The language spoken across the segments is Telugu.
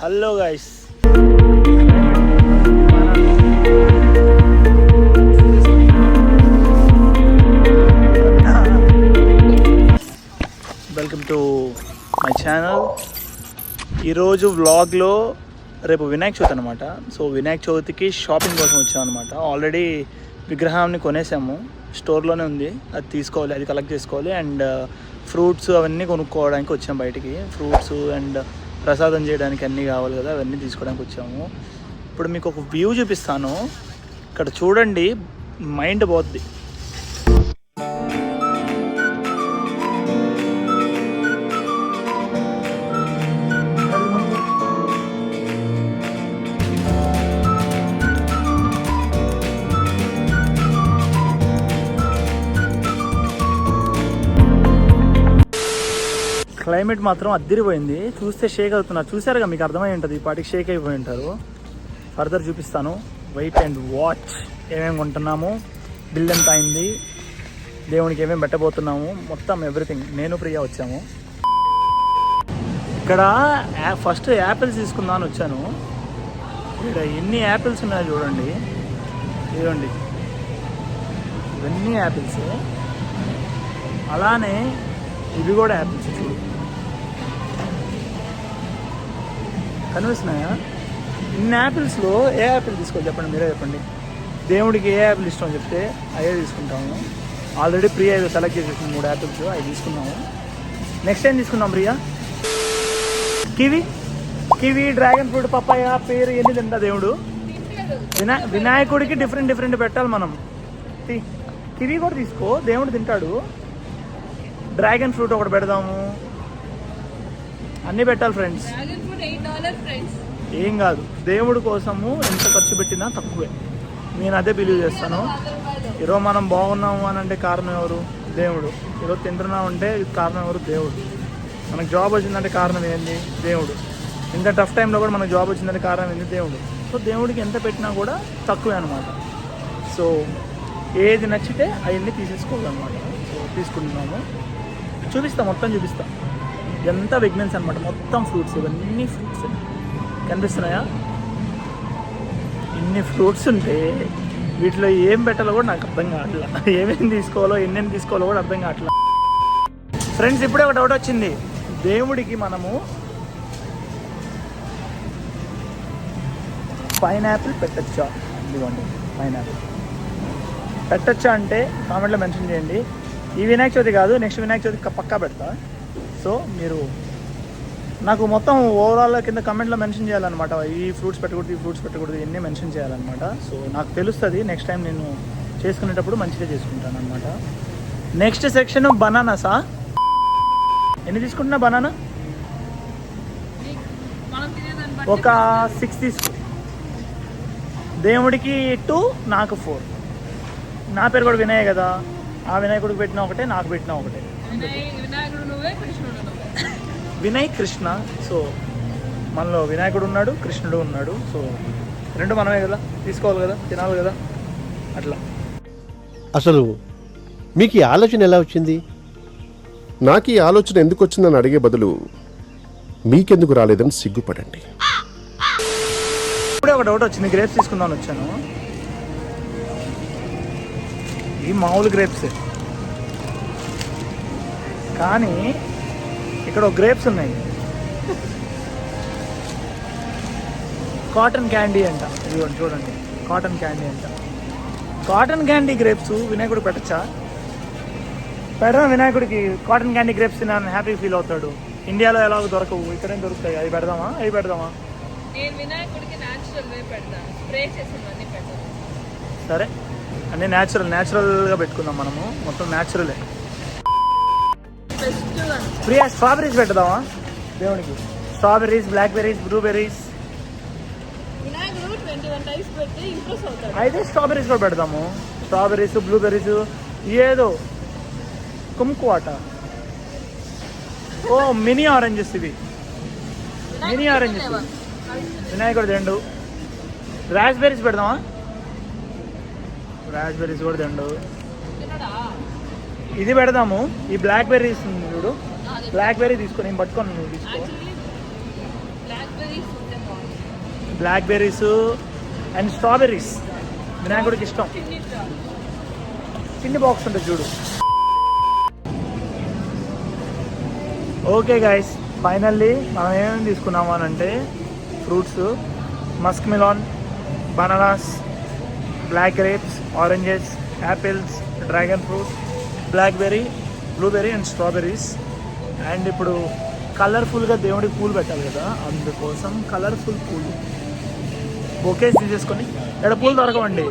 Hello guys, welcome to my channel. ఈరోజు వ్లాగ్లో రేపు వినాయక చవితి అనమాట. సో వినాయక చవితికి షాపింగ్ కోసం వచ్చాం అనమాట. ఆల్రెడీ విగ్రహాన్ని కొనేసాము, స్టోర్లోనే ఉంది, అది తీసుకోవాలి, అది కలెక్ట్ చేసుకోవాలి. అండ్ ఫ్రూట్స్ అవన్నీ కొనుక్కోవడానికి వచ్చాం బయటికి. ఫ్రూట్స్ అండ్ ప్రసాదం చేయడానికి అన్నీ కావాలి కదా, అవన్నీ తీసుకోవడానికి వచ్చాము. ఇప్పుడు మీకు ఒక వ్యూ చూపిస్తాను, ఇక్కడ చూడండి, మైండ్ పోద్ది. క్లైమేట్ మాత్రం అద్దరిపోయింది, చూస్తే షేక్ అవుతున్నారు. చూసారుగా, మీకు అర్థమై ఉంటుంది, ఈ పాటికి షేక్ అయిపోయి ఉంటారు. ఫర్దర్ చూపిస్తాను, వెయిట్ అండ్ వాచ్. ఏమేమి కొంటున్నాము, బిల్ ఎంత అయింది, దేవునికి ఏమేమి పెట్టబోతున్నాము, మొత్తం ఎవ్రీథింగ్. నేను ప్రియా వచ్చాము. ఇక్కడ ఫస్ట్ యాపిల్స్ తీసుకుందామని వచ్చాను. ఇక్కడ ఎన్ని యాపిల్స్ ఉన్నాయో చూడండి, ఇవ్వండి, ఇవన్నీ యాపిల్స్. అలానే ఇవి కూడా యాపిల్స్, చూడు, కనిపిస్తున్నాయా? ఇన్ని యాపిల్స్లో ఏ యాపిల్ తీసుకోవాలి చెప్పండి, మీరే చెప్పండి. దేవుడికి ఏ యాపిల్ ఇష్టం చెప్తే అదే తీసుకుంటాము. ఆల్రెడీ ప్రియా ఏదో సెలెక్ట్ చేసేసింది 3 యాపిల్స్, అవి తీసుకున్నాము. నెక్స్ట్ టైం తీసుకుందాం Priya. Kiwi, dragon fruit, papaya, పేరు ఎన్ని తింటా దేవుడు. వినాయకుడికి డిఫరెంట్ పెట్టాలి మనం. కివి కూడా తీసుకో, దేవుడు తింటాడు. డ్రాగన్ ఫ్రూట్ ఒకటి పెడదాము, అన్నీ పెట్టాలి ఫ్రెండ్స్. ఏం కాదు, దేవుడి కోసము ఎంత ఖర్చు పెట్టినా తక్కువే, నేను అదే బిలీవ్ చేస్తాను. ఈరోజు మనం బాగున్నాము అని అంటే కారణం ఎవరు? దేవుడు. ఈరోజు తింటున్నామంటే కారణం ఎవరు? దేవుడు. మనకు జాబ్ వచ్చిందంటే కారణం ఏంది? దేవుడు. ఇంత టఫ్ టైంలో కూడా మనకు జాబ్ వచ్చిందంటే కారణం ఏంది? దేవుడు. సో దేవుడికి ఎంత పెట్టినా కూడా తక్కువే అనమాట. సో ఏది నచ్చితే అవన్నీ తీసేసుకోవాలన్నమాట. సో తీసుకుంటున్నాము, చూపిస్తా, మొత్తం చూపిస్తా. ఎంత విగ్నెన్స్ అనమాట, మొత్తం ఫ్రూట్స్, ఇవన్నీ ఫ్రూట్స్ కనిపిస్తున్నాయా? ఇన్ని ఫ్రూట్స్ ఉంటే వీటిలో ఏం పెట్టాలో కూడా నాకు అర్థం కావట్లా, ఏమేమి తీసుకోవాలో ఎన్నెన్ని తీసుకోవాలో కూడా అర్థం కావట్లా. ఫ్రెండ్స్, ఇప్పుడే ఒక డౌట్ వచ్చింది. దేవుడికి మనము పైనాపిల్ పెట్టచ్చా? ఇదిగోండి, పైనాపిల్ పెట్టచ్చా అంటే కామెంట్లో మెన్షన్ చేయండి. ఈ వినాయక చవితి కాదు, నెక్స్ట్ వినాయక చవితి పక్కా పెడతా. సో మీరు నాకు మొత్తం ఓవరాల్ కింద కమెంట్లో మెన్షన్ చేయాలన్నమాట. ఈ ఫ్రూట్స్ పెట్టకూడదు, ఈ ఫ్రూట్స్ పెట్టకూడదు, ఇవన్నీ మెన్షన్ చేయాలన్నమాట. సో నాకు తెలుస్తుంది, నెక్స్ట్ టైం నేను చేసుకునేటప్పుడు మంచిగా చేసుకుంటాను అనమాట. నెక్స్ట్ సెక్షన్ బనానాసా. ఎన్ని తీసుకుంటున్నా బనానా? ఒక 6 తీసుకో. దేవుడికి 2, నాకు 4. నా పేరు కూడా వినయ్ కదా, ఆ వినాయకుడికి పెట్టిన ఒకటే, నాకు పెట్టిన ఒకటే. వినయ్ కృష్ణ. సో మనలో వినాయకుడు ఉన్నాడు, కృష్ణుడు ఉన్నాడు. సో రెండు మనమే కదా, తీసుకోవాలి కదా, తినాలి కదా, అట్లా. అసలు మీకు ఈ ఆలోచన ఎలా వచ్చింది? నాకు ఈ ఆలోచన ఎందుకు వచ్చిందని అడిగే బదులు మీకెందుకు రాలేదని సిగ్గుపడండి. ఇప్పుడే ఒక డౌట్ వచ్చింది, గ్రేప్స్ తీసుకుందామని వచ్చాను. ఈ మామూలు గ్రేప్సే, కానీ ఇక్కడ ఒక గ్రేప్స్ ఉన్నాయి, కాటన్ క్యాండీ అంట. ఇదిగోండి చూడండి, కాటన్ క్యాండీ అంట. కాటన్ క్యాండీ గ్రేప్స్ వినాయకుడికి పెట్టచ్చా? పెడదాం వినాయకుడికి. కాటన్ క్యాండీ గ్రేప్స్ తిన్నాను, హ్యాపీ ఫీల్ అవుతాడు. ఇండియాలో ఎలాగో దొరకవు, ఇక్కడేం దొరుకుతాయి. అవి పెడదామా? సరే, అన్నీ న్యాచురల్గా పెట్టుకుందాం మనము, మొత్తం న్యాచురలే. ప్రియా, స్ట్రాబెర్రీస్ పెడదామా దేవునికి? Strawberries, blackberries, blueberries. అయితే స్ట్రాబెర్రీస్ కూడా పెడదాము. స్ట్రాబెర్రీస్, బ్లూబెర్రీస్, ఏదో కుంకువాట. ఓ మినీ ఆరెంజెస్, ఇవి మినీ ఆరెంజెస్. వినాయకుడు దండు. రాస్బెర్రీస్ పెడదామా? రాస్బెర్రీస్ కూడా దండు. ఇది పెడదాము. ఈ బ్లాక్ బెర్రీస్ ఉంది చూడు, బ్లాక్ బెర్రీ తీసుకొని పట్టుకొని నువ్వు తీసుకో. బ్లాక్బెర్రీస్ అండ్ స్ట్రాబెర్రీస్ వినాయకుడికి ఇష్టం. చిన్ని బాక్స్ ఉంటుంది చూడు. ఓకే గైస్, ఫైనల్లీ మనం ఏమేమి తీసుకున్నాము అని అంటే fruits, musk melon, bananas, black grapes, oranges, apples, dragon fruit, blackberry, blueberry and strawberries. And ఇప్పుడు కలర్ఫుల్గా దేవుడికి పూలు పెట్టాలి కదా, అందుకోసం కలర్ఫుల్ పూలు బొకేస్ తీసేసుకొని. ఇక్కడ పూలు దొరకవండి,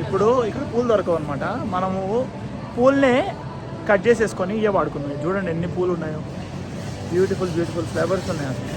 ఇప్పుడు ఇక్కడ పూలు దొరకవు అనమాట. మనము పూల్నే కట్ చేసేసుకొని ఇవే వాడుకున్నాయి. చూడండి ఎన్ని పూలు ఉన్నాయో, బ్యూటిఫుల్ బ్యూటిఫుల్ ఫ్లేవర్స్ ఉన్నాయి అసలు.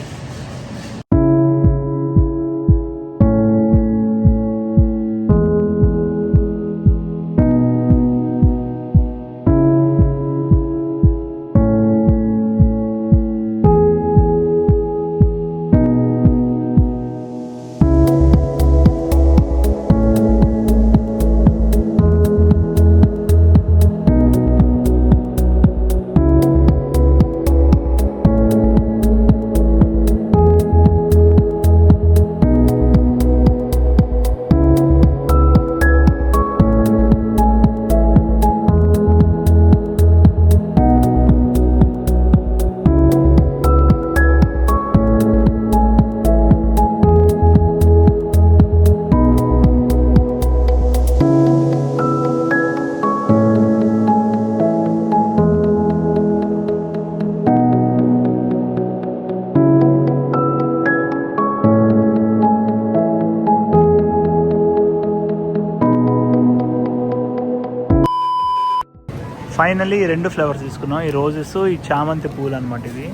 ఫైనల్లీ 2 ఫ్లేవర్స్ తీసుకున్నాం, ఈ రోజెస్, ఈ చామంతి పూలు అనమాట. ఇది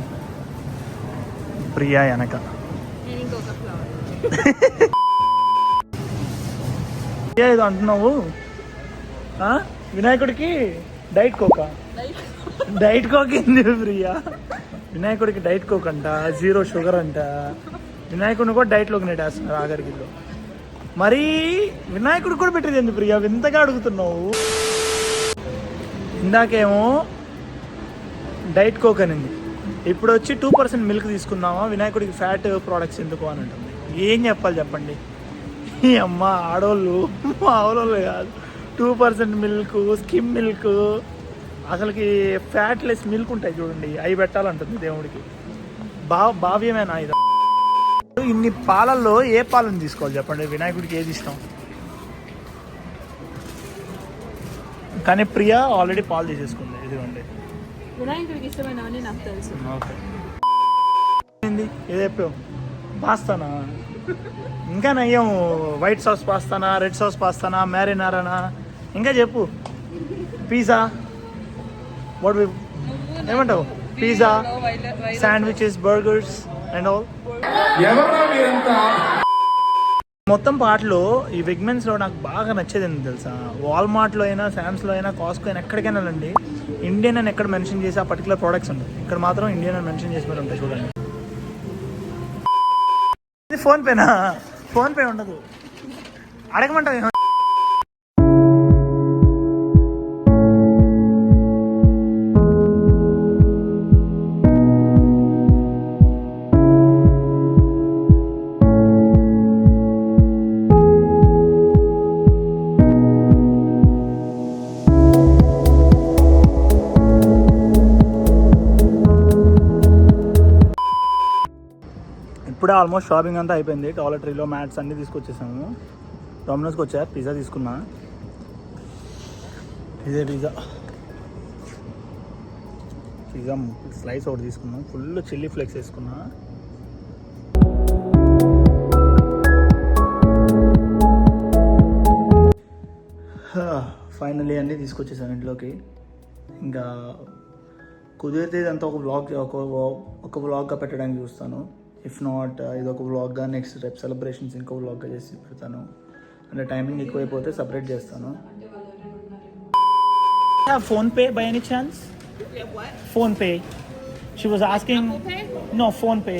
ప్రియా వెనక. ప్రియా ఇది అంటున్నావు వినాయకుడికి డైట్ కోక. డైట్ కోక్ ఏంది ప్రియా? వినాయకుడికి డైట్ కోక్ అంట, 0 షుగర్ అంట. వినాయకుడిని కూడా డైట్లోకి నెట్టేస్తున్నారు ఆఖరికిలో. మరి వినాయకుడికి కూడా పెట్టేది ఏంది ప్రియా? వింతగా అడుగుతున్నావు. ఇందాకేమో డైట్ కోక్ అనింది, ఇప్పుడు వచ్చి 2% మిల్క్ తీసుకున్నామా, వినాయకుడికి ఫ్యాట్ ప్రోడక్ట్స్ ఎందుకు అని అంటుంది. ఏం చెప్పాలి చెప్పండి? ఈ అమ్మ ఆడోళ్ళు ఆడోళ్ళు కాదు, 2% మిల్క్, స్కిమ్ మిల్క్, అసలుకి ఫ్యాట్లెస్ మిల్క్ ఉంటాయి చూడండి, అవి పెట్టాలంటుంది దేవుడికి. భావ్యమేనా ఇది? ఇన్ని పాలల్లో ఏ పాలను తీసుకోవాలి చెప్పండి? వినాయకుడికి ఏది ఇష్టం? కానీ ప్రియా ఆల్రెడీ పాలు తీసేసుకుంది. ఇదిగోండి వినాయకుడికి ఇష్టమైనవన్నీ నాకు తెలుసు. ఓకే, ఏది చెప్పావు? పాస్తానా? ఇంకా నయ్యం, వైట్ సాస్ పాస్తానా, రెడ్ సాస్ పాస్తానా, మ్యారినారానా? ఇంకా చెప్పు. పిజ్జా, వాట్ ఏమంటావు? Pizza, sandwiches, burgers and all. మొత్తం పాటలో ఈ విగ్మెన్స్లో నాకు బాగా నచ్చేది ఏంటి తెలుసా? వాల్మార్ట్లో అయినా, శామ్స్లో అయినా, కాస్కో అయినా, ఎక్కడికైనా వెళ్ళండి, ఇండియన్ అని ఎక్కడ మెన్షన్ చేసి ఆ పర్టికులర్ ప్రోడక్ట్స్ ఉంటాయి. ఇక్కడ మాత్రం ఇండియన్ అని మెన్షన్ చేసి మరి ఉంటాయి చూడండి. ఇది ఫోన్పేనా? ఫోన్పే ఉండదు, అడగమంటావు. ఇప్పుడే ఆల్మోస్ట్ షాపింగ్ అంతా అయిపోయింది. టాయిలెటరీలో మ్యాట్స్ అన్నీ తీసుకొచ్చేసాము. డొమినోస్కి వచ్చా, పిజ్జా తీసుకున్నా. ఇదే పిజ్జా స్లైస్ ఒకటి తీసుకున్నాం. ఫుల్ చిల్లీ ఫ్లేక్స్ వేసుకున్నా. ఫైనల్లీ అన్నీ తీసుకొచ్చేసాను ఇంట్లోకి. ఇంకా కుదిరితే ఇదంతా ఒక వ్లాగ్గా పెట్టడానికి చూస్తాను. ఇఫ్ నాట్ ఇది ఒక వ్లాగ్గా, నెక్స్ట్ రేపు సెలబ్రేషన్స్ ఇంకో వ్లాగ్గా చేసి పెడతాను. అంటే టైమింగ్ ఎక్కువైపోతే సపరేట్ చేస్తాను. PhonePe by any chance? PhonePe. She was asking. No, PhonePe.